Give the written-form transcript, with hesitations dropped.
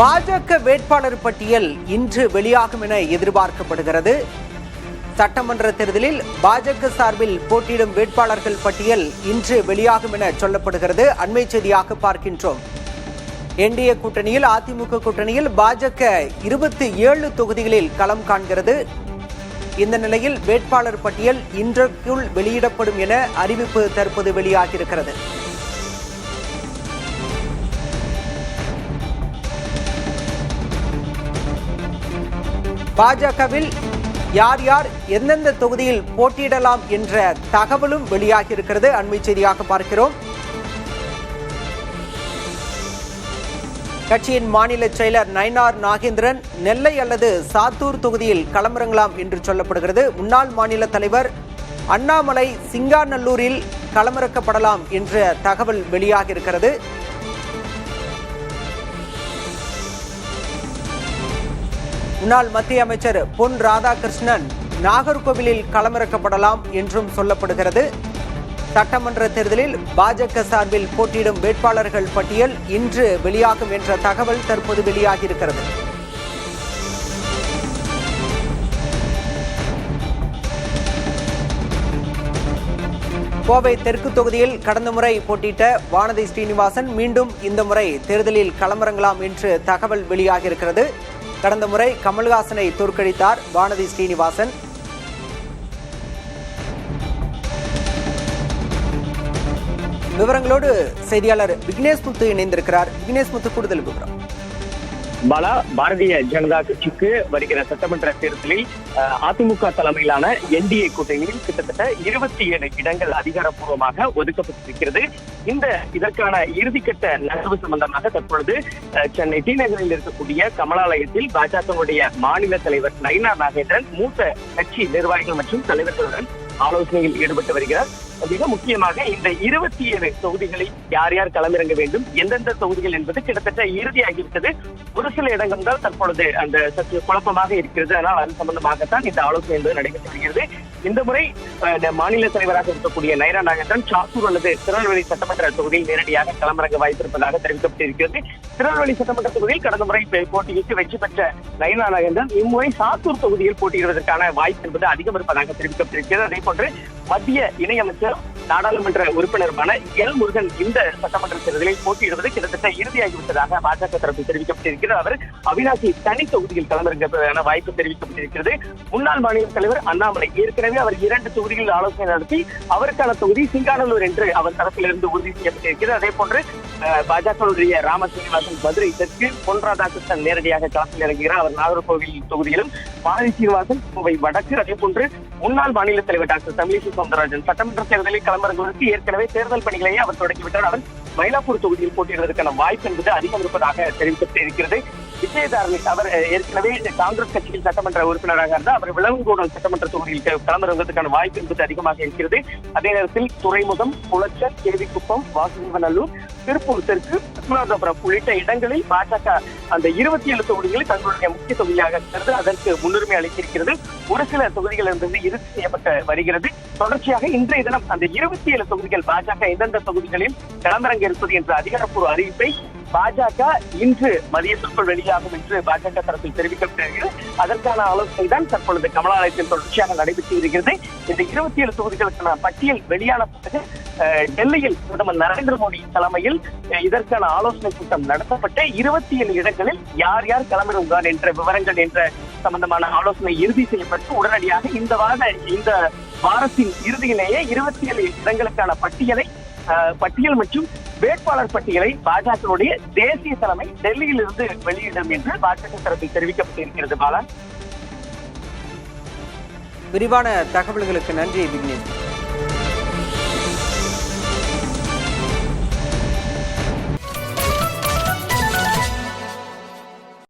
பாஜக வேட்பாளர் பட்டியல் இன்று வெளியாகும் என எதிர்பார்க்கப்படுகிறது. சட்டமன்ற தேர்தலில் பாஜக சார்பில் போட்டியிடும் வேட்பாளர்கள் பட்டியல் இன்று வெளியாகும் என சொல்லப்படுகிறது. அண்மை செய்தியாக பார்க்கின்றோம். என்டிஏ கூட்டணியில் அதிமுக கூட்டணியில் பாஜக 27 தொகுதிகளில் களம் காண்கிறது. இந்த நிலையில் வேட்பாளர் பட்டியல் இன்றைக்குள் வெளியிடப்படும் என அறிவிப்பு தற்போது வெளியாகியிருக்கிறது. பாஜகவில் யார் யார் எந்தெந்த தொகுதியில் போட்டியிடலாம் என்ற தகவலும் வெளியாகி இருக்கிறது. அண்மை செய்தியாக பார்க்கிறோம். கட்சியின் மாநில செயலர் நயினார் நாகேந்திரன் நெல்லை அல்லது சாத்தூர் தொகுதியில் களமிறங்கலாம் என்று சொல்லப்படுகிறது. முன்னாள் மாநில தலைவர் அண்ணாமலை சிங்காநல்லூரில் களமிறக்கப்படலாம் என்ற தகவல் வெளியாகி இருக்கிறது. முன்னாள் மத்திய அமைச்சர் பொன் ராதாகிருஷ்ணன் நாகர்கோவிலில் களமிறக்கப்படலாம் என்றும் சொல்லப்படுகிறது. சட்டமன்ற தேர்தலில் பாஜக சார்பில் போட்டியிடும் வேட்பாளர்கள் பட்டியல் இன்று வெளியாகும் என்ற தகவல் தற்போது வெளியாகியிருக்கிறது. கோவை தெற்கு தொகுதியில் கடந்த முறை போட்டியிட்ட வானதி ஸ்ரீனிவாசன் மீண்டும் இந்த முறை தேர்தலில் களமிறங்கலாம் என்று தகவல் வெளியாகியிருக்கிறது. கடந்த முறை கமல்ஹாசனை தோற்கடித்தார் வானதி ஸ்ரீனிவாசன். விவரங்களோடு செய்தியாளர் விக்னேஷ் முத்து இணைந்திருக்கிறார். விக்னேஷ் முத்து, கூடுதல் விவரம். பாலா, பாரதிய ஜனதா கட்சிக்கு வருகிற சட்டமன்ற தேர்தலில் அதிமுக தலைமையிலான என்டிஏ கூட்டணியில் கிட்டத்தட்ட 27 இடங்கள் அதிகாரப்பூர்வமாக ஒதுக்கப்பட்டிருக்கிறது. இதற்கான இறுதிக்கட்ட நகர்வு சம்பந்தமாக தற்பொழுது சென்னை டி நகரில் இருக்கக்கூடிய கமலாலயத்தில் பாஜகவுடைய மாநில தலைவர் நயினார் நாகேந்திரன் மூத்த கட்சி நிர்வாகிகள் மற்றும் தலைவர்களுடன் ஆலோசனையில் ஈடுபட்டு வருகிறார். மிக முக்கியமாக இந்த 27 தொகுதிகளில் யார் யார் களமிறங்க வேண்டும், எந்தெந்த தொகுதிகள் என்பது கிட்டத்தட்ட இறுதியாகிவிட்டது. ஒரு சில இடங்கள் தான் தற்பொழுது அந்த சற்று குழப்பமாக இருக்கிறது. ஆனால் அது சம்பந்தமாகத்தான் இந்த ஆலோசனை என்பது நடைபெற்று வருகிறது. இந்த முறை மாநில தலைவராக இருக்கக்கூடிய நயினார் நாகேந்திரன் சாத்தூர் அல்லது திருநெல்வேலி சட்டமன்ற தொகுதியில் நேரடியாக களமிறங்க வாய்ப்பிருப்பதாக தெரிவிக்கப்பட்டிருக்கிறது. திருநெல்வேலி சட்டமன்ற தொகுதியில் கடந்த முறை போட்டியிட்டு வெற்றி பெற்ற நயினார் நாகேந்திரன் இம்முறை சாத்தூர் தொகுதியில் போட்டியிடுவதற்கான வாய்ப்பு என்பது அதிகம் இருப்பதாக தெரிவிக்கப்பட்டிருக்கிறது. அதே போன்று மத்திய இணையமைச்சர் நாடாளுமன்ற உறுப்பினருமான எல் முருகன் இந்த சட்டமன்ற தேர்தலில் போட்டியிடுவது கிட்டத்தட்ட இறுதியாகிவிட்டதாக பாஜக தரப்பில் தெரிவிக்கப்பட்டிருக்கிறது. அவர் அவினாசி தனி தொகுதியில் களமிறங்குவதற்கான வாய்ப்பு தெரிவிக்கப்பட்டிருக்கிறது. முன்னாள் மாநில தலைவர் அண்ணாமலை ஏற்கனவே அவர் 2 தொகுதிகளில் ஆலோசனை நடத்தி அவருக்கான தொகுதி சிங்காநல்லூர் என்று அவர் தரப்பிலிருந்து உறுதி செய்யப்பட்டிருக்கிறது. அதே போன்று பாஜகவுடைய ராம சீனிவாசன் மதுரை தெற்கு, பொன் ராதாகிருஷ்ணன் நேரடியாக களத்தில் இறங்குகிறார். அவர் நாகர்கோவில் தொகுதியிலும், வானதி சீனிவாசன் கோவை வடக்கு, அதே போன்று முன்னாள் மாநில தலைவர் டாக்டர் தமிழிசை சவுந்தரராஜன் சட்டமன்ற தேர்தலில் களமிறங்குவதற்கு ஏற்கனவே தேர்தல் பணிகளையே அவர் தொடங்கிவிட்டார். அவர் மயிலாப்பூர் தொகுதியில் போட்டியிடுவதற்கான வாய்ப்பு என்பது அதிகம் இருப்பதாக தெரிவிக்கப்பட்டிருக்கிறது. விஜயதாரணி அவர் ஏற்கனவே காங்கிரஸ் கட்சியில் சட்டமன்ற உறுப்பினராக இருந்தார். அவர் விளவங்கோடு சட்டமன்ற தொகுதியில் களமிறங்குவதற்கான வாய்ப்பு என்பது அதிகமாக இருக்கிறது. அதே நேரத்தில் துறைமுகம், குளச்சல், கேவிக்குப்பம், வாசுதேவநல்லூர், திருப்பூர் தெற்கு, பத்மநாபபுரம் உள்ளிட்ட இடங்களில் பாஜக அந்த 27 தொகுதிகளில் தங்களுடைய முக்கிய தொகுதியாக இருக்கிறது. அதற்கு முன்னுரிமை அளித்திருக்கிறது. ஒரு சில தொகுதிகள் என்பது இறுதி செய்யப்பட்டு வருகிறது. தொடர்ச்சியாக இன்றைய தினம் அந்த 27 தொகுதிகள் பாஜக எந்தெந்த தொகுதிகளில் களமிறங்க இருப்பது என்ற அதிகாரப்பூர்வ அறிவிப்பை பாஜக இன்று மதியத்திற்குள் வெளியாகும் என்று பாஜக தரப்பில் தெரிவிக்கப்பட்டிருக்கிறது. அதற்கான ஆலோசனை தான் தற்பொழுது கமலாலயத்தில் தொடர்ச்சியாக நடைபெற்று வருகிறது. இந்த 27 தொகுதிகளுக்கான பட்டியல் வெளியான பிறகு டெல்லியில் பிரதமர் நரேந்திர மோடி தலைமையில் இதற்கான ஆலோசனை கூட்டம் நடத்தப்பட்ட 27 இடங்களில் யார் யார் களமிறங்குவார் என்ற விவரங்கள் என்ற சம்பந்தமான ஆலோசனை இறுதி செய்யப்பட்டு உடனடியாக இந்த வாரத்தின் இறுதியிலேயே 27 இடங்களுக்கான பட்டியல் மற்றும் வேட்பாளர் பட்டியலை பாஜகவுடைய தேசிய தலைமை டெல்லியில் இருந்து வெளியிடும் என்று பாஜக தரப்பில் தெரிவிக்கப்பட்டிருக்கிறது. பாலா, விரிவான தகவல்களுக்கு நன்றி விக்னேஷ்.